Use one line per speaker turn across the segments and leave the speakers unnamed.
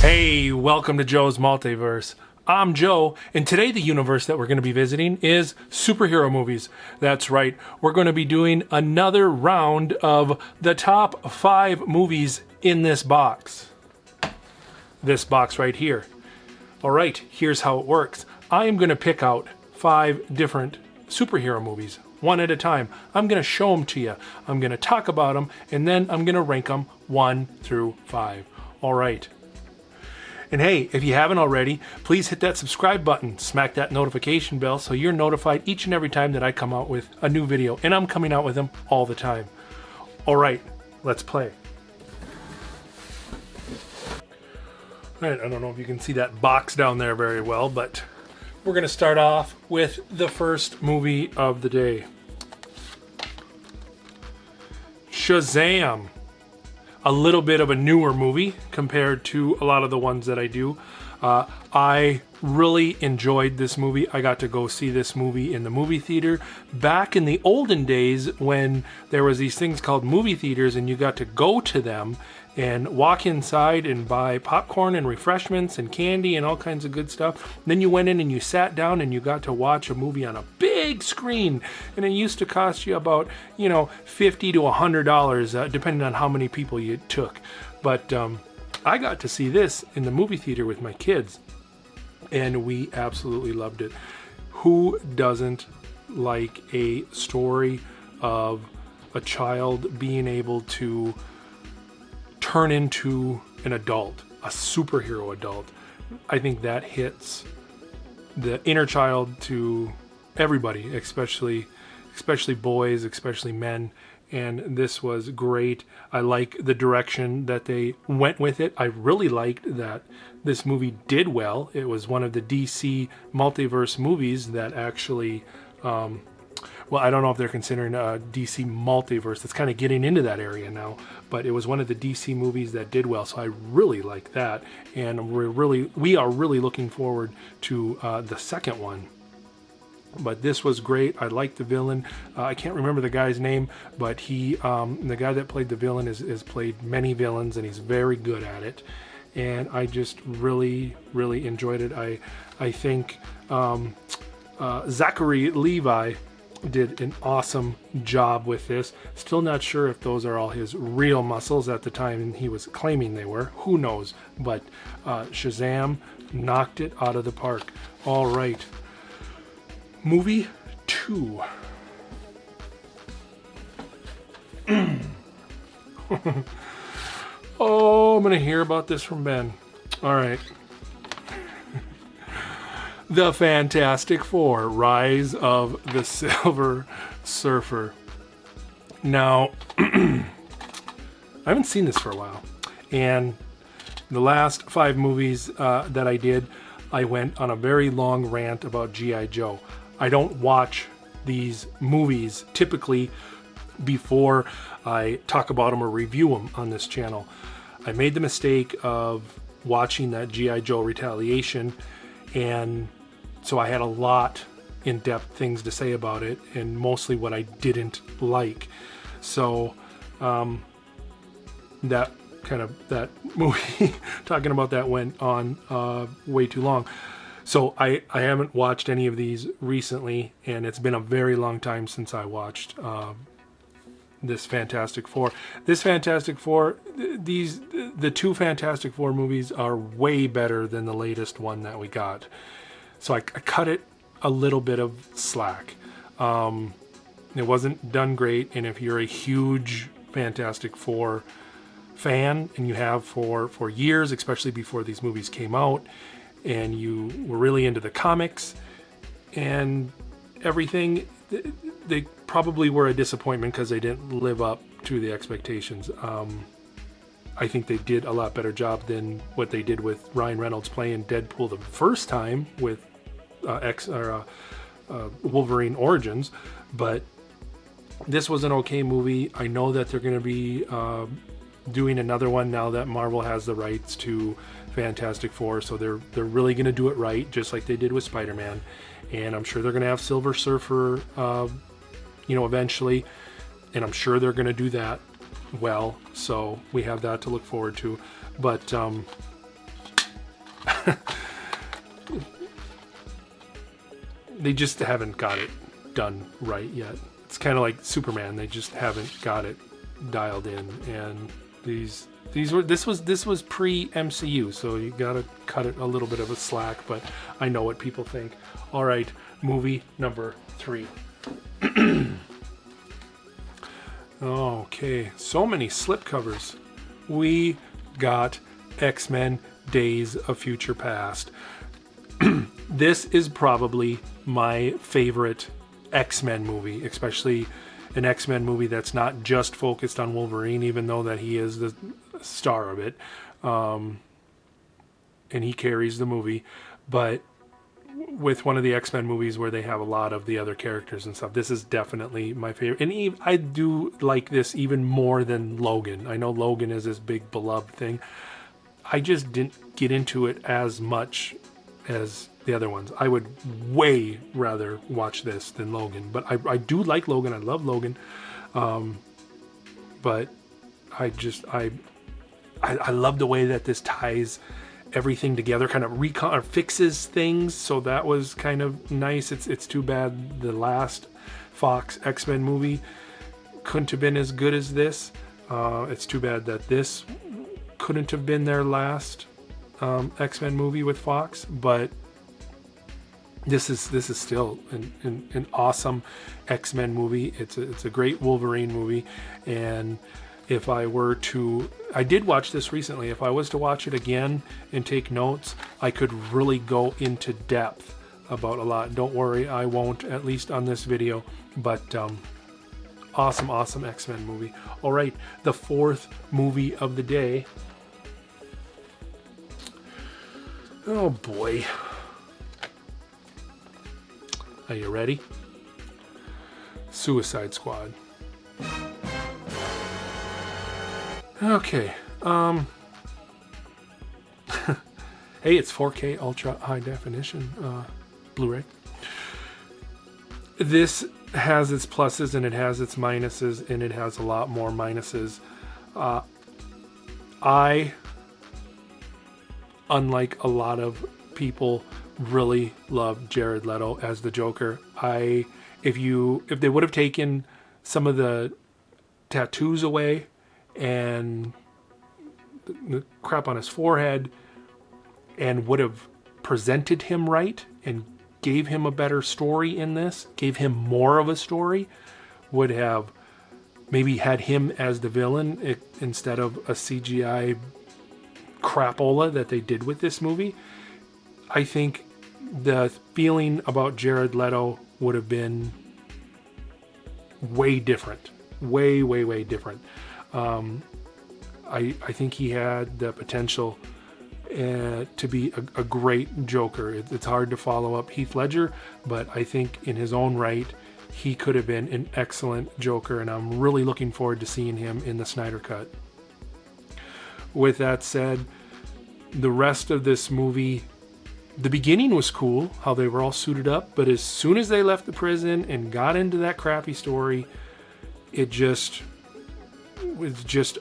Hey, welcome to Joe's Multiverse. I'm Joe, and today the universe that we're going to be visiting is superhero movies. That's right, we're going to be doing another round of the top 5 movies in this box. This box right here. All right, here's how it works. I am going to pick out 5 different superhero movies, one at a time. I'm going to show them to you. I'm going to talk about them, and then I'm going to rank them 1 through 5. All right. And hey, if you haven't already, please hit that subscribe button, smack that notification bell so you're notified each and every time that I come out with a new video. And I'm coming out with them all the time. All right, let's play. All right, I don't know if you can see that box down there very well, but we're going to start off with the first movie of the day. Shazam. A little bit of a newer movie compared to a lot of the ones that I do. I really enjoyed this movie. I got to go see this movie in the movie theater back in the olden days when there was these things called movie theaters and you got to go to them and walk inside and buy popcorn and refreshments and candy and all kinds of good stuff. Then you went in and you sat down and you got to watch a movie on a big screen, and it used to cost you about, $50 to $100 depending on how many people you took. But I got to see this in the movie theater with my kids, and we absolutely loved it. Who doesn't like a story of a child being able to turn into an adult, a superhero adult? I think that hits the inner child to everybody, especially boys, especially men. And this was great. I like the direction that they went with it. I really liked that this movie did well. It was one of the DC Multiverse movies that actually, well, I don't know if they're considering DC Multiverse. It's kind of getting into that area now. But it was one of the DC movies that did well. So I really like that. And we are really looking forward to the second one. But this was great. I like the villain. I can't remember the guy's name, but the guy that played the villain has played many villains, and he's very good at it. And I just really, really enjoyed it. I think Zachary Levi did an awesome job with this. Still not sure if those are all his real muscles at the time he was claiming they were. Who knows? But Shazam knocked it out of the park. All right. Movie 2. Oh, I'm going to hear about this from Ben. All right. The Fantastic Four, Rise of the Silver Surfer. Now, I haven't seen this for a while. And the last 5 movies that I did, I went on a very long rant about G.I. Joe. I don't watch these movies typically before I talk about them or review them on this channel. I made the mistake of watching that G.I. Joe Retaliation, and so I had a lot in-depth things to say about it, and mostly what I didn't like. So that movie, talking about that went on way too long. So I haven't watched any of these recently, and it's been a very long time since I watched this Fantastic Four. This Fantastic Four, the 2 Fantastic Four movies are way better than the latest one that we got. So I cut it a little bit of slack. It wasn't done great, and if you're a huge Fantastic Four fan, and you have for years, especially before these movies came out, and you were really into the comics and everything, they probably were a disappointment because they didn't live up to the expectations. I think they did a lot better job than what they did with Ryan Reynolds playing Deadpool the first time with Wolverine Origins. But this was an okay movie. I know that they're going to be doing another one now that Marvel has the rights to Fantastic Four, so they're really going to do it right, just like they did with Spider-Man. And I'm sure they're going to have Silver Surfer, eventually, and I'm sure they're going to do that well. So we have that to look forward to. But they just haven't got it done right yet. It's kind of like Superman. They just haven't got it dialed in. And this was pre-MCU, so you gotta cut it a little bit of a slack, but I know what people think. All right, movie number 3. Okay, so many slipcovers. We got X-Men Days of Future Past. This is probably my favorite X-Men movie, especially an X-Men movie that's not just focused on Wolverine, even though that he is the star of it, and he carries the movie. But with one of the X-Men movies where they have a lot of the other characters and stuff, this is definitely my favorite. And I do like this even more than Logan. I know Logan is this big beloved thing. I just didn't get into it as much as the other ones. I would way rather watch this than Logan, but I do like Logan. I love Logan, but I love the way that this ties everything together, kind of fixes things. So that was kind of nice. It's too bad the last Fox X-Men movie couldn't have been as good as this. It's too bad that this couldn't have been their last X-Men movie with Fox, but this is still an awesome X-Men movie. It's a great Wolverine movie, and if I did watch this recently. If I was to watch it again and take notes, I could really go into depth about a lot. Don't worry, I won't, at least on this video, but awesome X-Men movie. All right, the 4th movie of the day. Oh boy. Are you ready? Suicide Squad. Okay. Hey, it's 4K ultra high definition Blu-ray. This has its pluses and it has its minuses, and it has a lot more minuses. I, unlike a lot of people, really love Jared Leto as the Joker. If they would have taken some of the tattoos away and the crap on his forehead and would have presented him right and gave him a better story in this, gave him more of a story, would have maybe had him as the villain instead of a CGI crapola that they did with this movie, I think the feeling about Jared Leto would have been way different. Way different. I think he had the potential to be a great Joker. It's hard to follow up Heath Ledger, but I think in his own right, he could have been an excellent Joker, and I'm really looking forward to seeing him in the Snyder Cut. With that said, the rest of this movie, the beginning was cool, how they were all suited up, but as soon as they left the prison and got into that crappy story, it just was just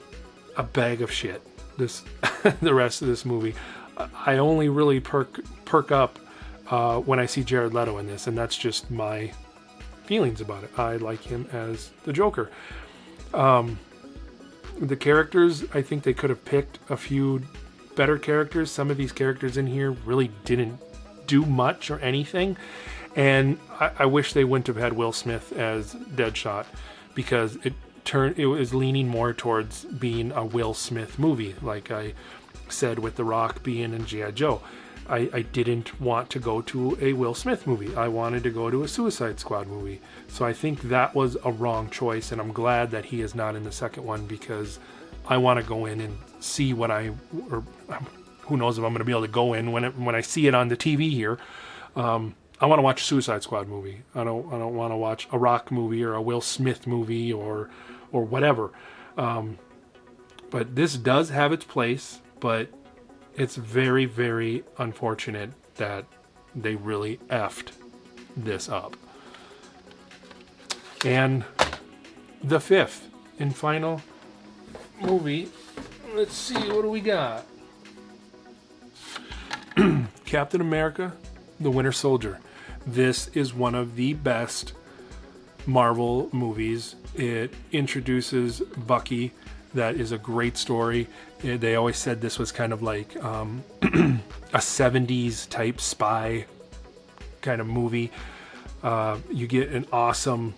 a bag of shit. The rest of this movie, I only really perk up when I see Jared Leto in this, and that's just my feelings about it. I like him as the Joker. The characters, I think they could have picked a few better characters. Some of these characters in here really didn't do much or anything, and I wish they wouldn't have had Will Smith as Deadshot, because it was leaning more towards being a Will Smith movie, like I said with The Rock being in G.I. Joe. I didn't want to go to a Will Smith movie. I wanted to go to a Suicide Squad movie. So I think that was a wrong choice, and I'm glad that he is not in the second one, because I want to go in and see what or who knows if I'm going to be able to go in when I see it on the TV here. I want to watch a Suicide Squad movie. I don't want to watch a Rock movie or a Will Smith movie or whatever. But this does have its place, but it's very, very unfortunate that they really effed this up. And the 5th and final movie, let's see, what do we got? Captain America, the Winter Soldier. This is one of the best Marvel movies. It introduces Bucky. That is a great story. They always said this was kind of like a 70s type spy kind of movie. You get an awesome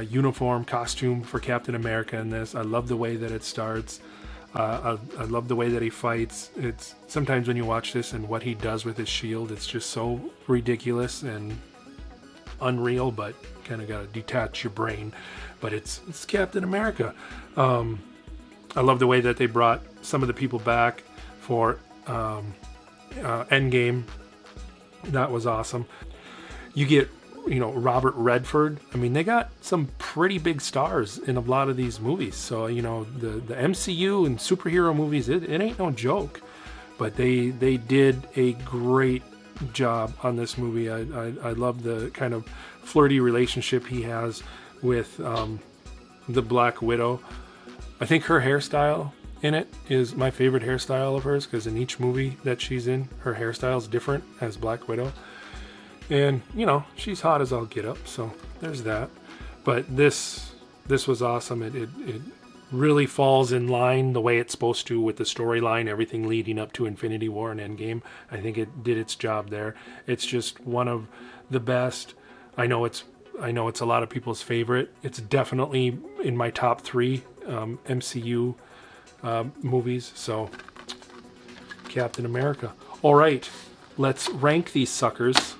uniform costume for Captain America in this. I love the way that it starts. I love the way that he fights. It's sometimes when you watch this and what he does with his shield, it's just so ridiculous and unreal, but kind of got to detach your brain. But it's Captain America. I love the way that they brought some of the people back for Endgame. That was awesome. You get, Robert Redford. I mean, they got some pretty big stars in a lot of these movies. So, the MCU and superhero movies, it ain't no joke. But they did a great job on this movie. I love the kind of flirty relationship he has with the Black Widow. I think her hairstyle in it is my favorite hairstyle of hers, because in each movie that she's in, her hairstyle is different as Black Widow. And, she's hot as all get up, so there's that. But this was awesome. It really falls in line the way it's supposed to with the storyline, everything leading up to Infinity War and Endgame. I think it did its job there. It's just one of the best. I know it's a lot of people's favorite. It's definitely in my top 3 MCU movies. So, Captain America. All right, let's rank these suckers.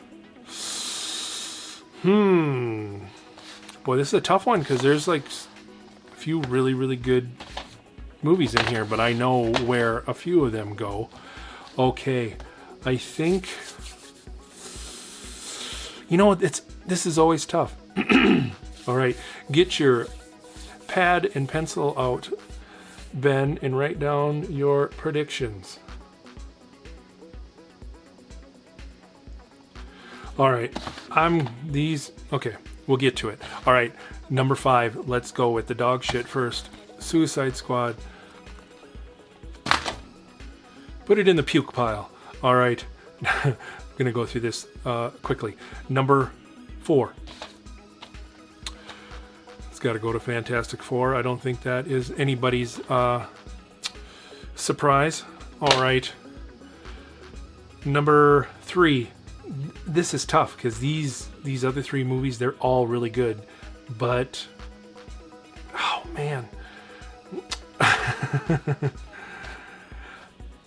Boy, this is a tough one because there's like a few really, really good movies in here, but I know where a few of them go. Okay, I think, this is always tough. All right, get your pad and pencil out, Ben, and write down your predictions. All right, okay, we'll get to it. All right, number 5, let's go with the dog shit first. Suicide Squad. Put it in the puke pile. All right, I'm gonna go through this quickly. Number 4. It's got to go to Fantastic Four. I don't think that is anybody's surprise. All right, number 3. This is tough because these other 3 movies, they're all really good, but oh man,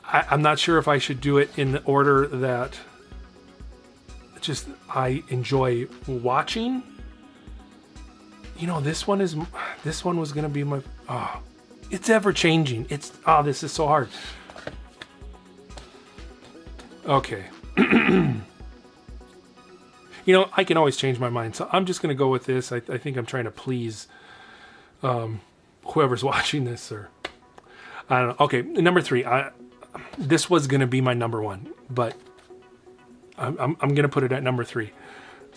I'm not sure if I should do it in the order that just I enjoy watching. This one was gonna be my. It's ever changing. This is so hard. Okay. I can always change my mind, so I'm just going to go with this. I think I'm trying to please whoever's watching this, or I don't know. Okay, number 3. This was going to be my number 1, but I'm going to put it at number 3.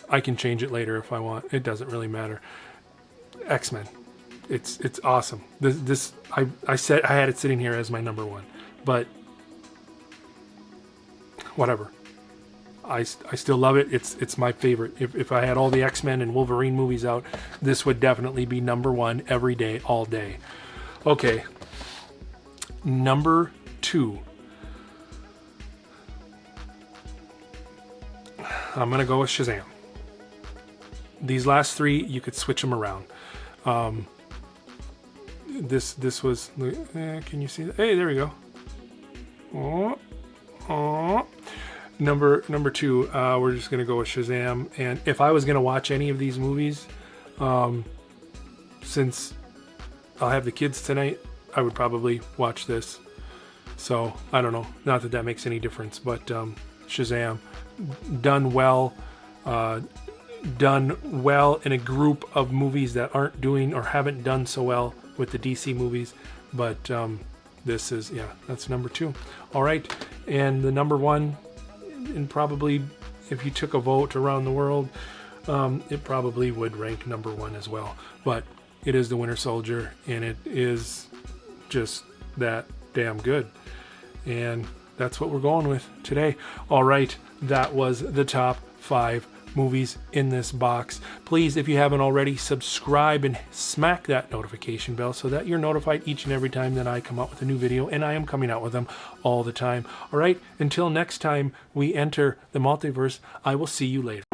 I can change it later if I want. It doesn't really matter. X-Men. It's awesome. I said I had it sitting here as my number 1, but whatever. I still love it. It's my favorite. If I had all the X-Men and Wolverine movies out, this would definitely be number 1 every day, all day. Okay. Number 2. I'm going to go with Shazam. These last 3, you could switch them around. This was... can you see that? Hey, there we go. Oh. Number 2, we're just going to go with Shazam. And if I was going to watch any of these movies, since I'll have the kids tonight, I would probably watch this. So, I don't know. Not that makes any difference, but Shazam. Done well in a group of movies that aren't doing or haven't done so well with the DC movies. But this is, that's number 2. All right. And the number 1... and probably if you took a vote around the world, it probably would rank number 1 as well. But it is the Winter Soldier, and it is just that damn good. And that's what we're going with today. All right, that was the top 5 movies in this box. Please, if you haven't already, subscribe and smack that notification bell so that you're notified each and every time that I come out with a new video, and I am coming out with them all the time. All right, until next time we enter the multiverse, I will see you later.